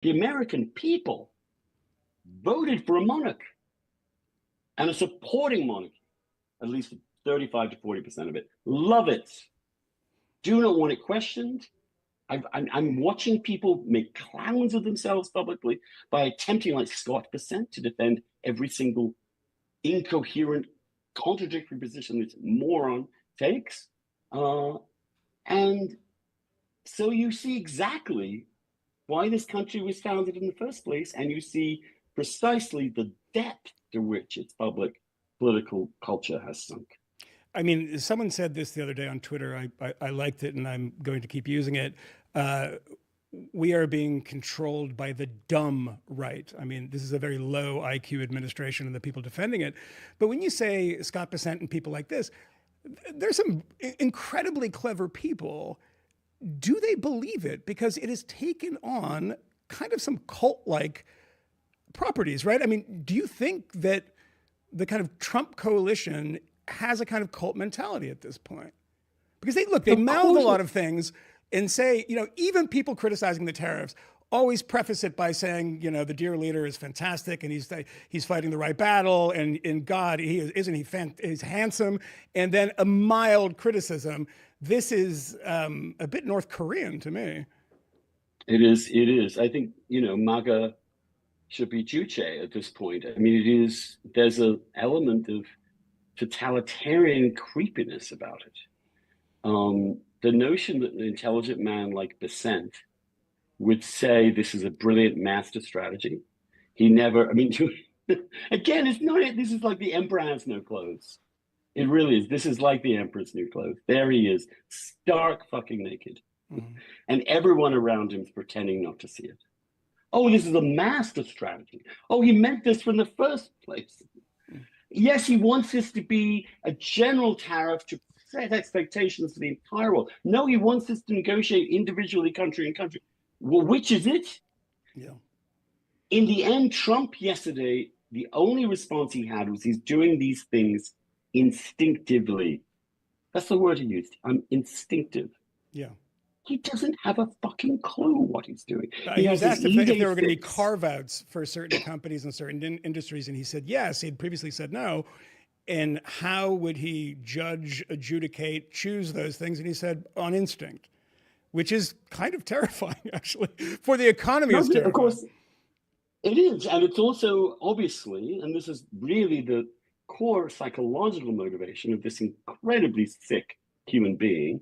The American people voted for a monarch and are supporting monarchy. At least 35 to 40% of it love it. Do not want it questioned. I'm watching people make clowns of themselves publicly by attempting, like Scott Bessent, to defend every single incoherent, contradictory position this moron takes. And so you see exactly why this country was founded in the first place, and you see precisely the depth to which its public political culture has sunk. I mean, someone said this the other day on Twitter. I liked it, and I'm going to keep using it. Uh, we are being controlled by the dumb right. I mean, this is a very low IQ administration and the people defending it. But when you say Scott Bessent and people like this, there's some incredibly clever people. Do they believe it? Because it has taken on kind of some cult-like properties, right? I mean, do you think that the kind of Trump coalition has a kind of cult mentality at this point? Because they mouth a lot of things and say, even people criticizing the tariffs always preface it by saying, the dear leader is fantastic and he's fighting the right battle, and in God, he's handsome, and then a mild criticism. This is a bit North Korean to me. It is. I think, MAGA should be Juche at this point. I mean, there's an element of totalitarian creepiness about it. The notion that an intelligent man like Bessent would say this is a brilliant master strategy. He never, I mean, again, this is like the emperor has no clothes. It really is. This is like the emperor's new clothes. There he is, stark fucking naked. Mm-hmm. And everyone around him is pretending not to see it. Oh, this is a master strategy. Oh, he meant this from the first place. Yes, he wants this to be a general tariff to set expectations for the entire world. No, he wants this to negotiate individually, country and country. Well, which is it? Yeah. In the end, Trump yesterday, the only response he had was he's doing these things instinctively. That's the word he used. I'm instinctive. Yeah. He doesn't have a fucking clue what he's doing. He was asked if there were going to be carve-outs for certain companies and certain industries, and he said yes. He had previously said no. And how would he judge, adjudicate, choose those things? And he said on instinct, which is kind of terrifying, actually, for the economy. It's terrifying. Of course, it is. And it's also, obviously, and this is really the core psychological motivation of this incredibly sick human being,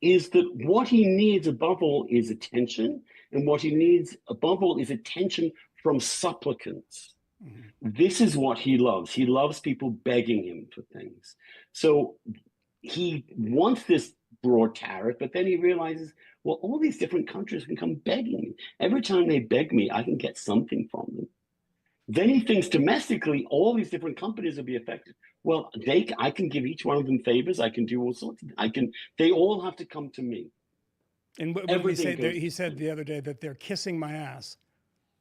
is that what he needs above all is attention, and what he needs above all is attention from supplicants. Mm-hmm. This is what he loves. He loves people begging him for things. So he wants this broad tariff, but then he realizes, well, all these different countries can come begging me. Every time they beg me, I can get something from them. Then he thinks domestically, all these different companies will be affected. Well, I can give each one of them favors. I can do all sorts of, they all have to come to me. And what did he said the other day that they're kissing my ass.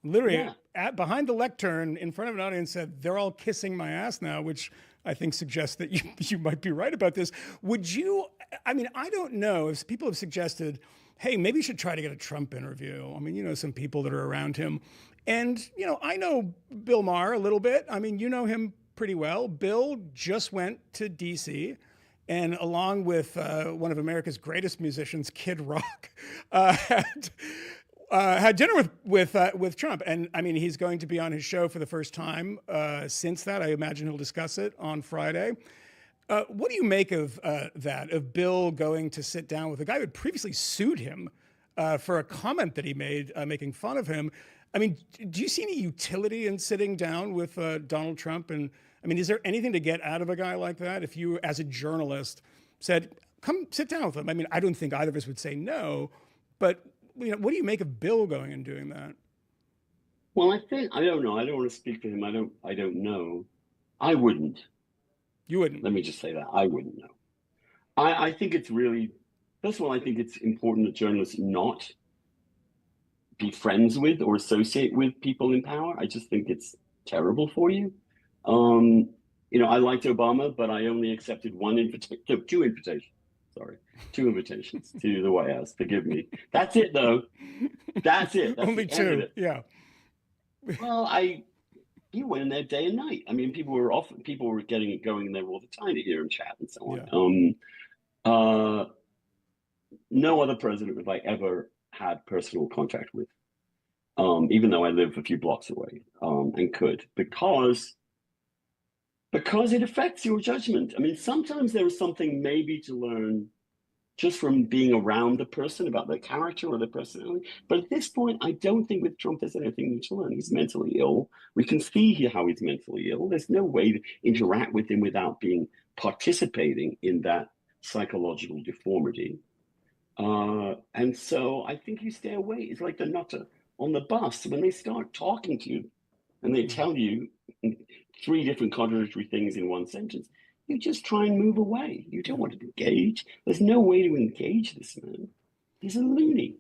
Literally, behind the lectern, in front of an audience, said, they're all kissing my ass now, which I think suggests that you might be right about this. Would you, I mean, I don't know if people have suggested, hey, maybe you should try to get a Trump interview. I mean, some people that are around him. And, I know Bill Maher a little bit. I mean, you know him pretty well. Bill just went to D.C., and along with one of America's greatest musicians, Kid Rock, had dinner with Trump. And I mean, he's going to be on his show for the first time since that. I imagine he'll discuss it on Friday. What do you make of that, of Bill going to sit down with a guy who had previously sued him for a comment that he made making fun of him? I mean, do you see any utility in sitting down with Donald Trump? And I mean, is there anything to get out of a guy like that? If you, as a journalist, said, come sit down with him. I mean, I don't think either of us would say no, but what do you make of Bill going and doing that? Well, I don't know. I don't want to speak for him. I don't know. I wouldn't. You wouldn't? Let me just say that. I wouldn't know. I think it's really, first of all, I think it's important that journalists not be friends with or associate with people in power. I just think it's terrible for you. I liked Obama, but I only accepted two invitations. Sorry, 2 invitations to the White House. Forgive me. That's it, though. That's it. That's Only the end of 2. it. Yeah. Well, you went in there day and night. I mean, people were going there all the time to hear him chat and so on. Yeah. No other president have I ever had personal contact with, even though I live a few blocks away, and could, because it affects your judgment. I mean, sometimes there is something maybe to learn just from being around the person about their character or their personality. But at this point, I don't think with Trump there's anything to learn. He's mentally ill. We can see here how he's mentally ill. There's no way to interact with him without participating in that psychological deformity. And so I think you stay away. It's like the nutter on the bus. When they start talking to you and they tell you 3 different contradictory things in one sentence, you just try and move away. You don't want to engage. There's no way to engage this man. He's a loony.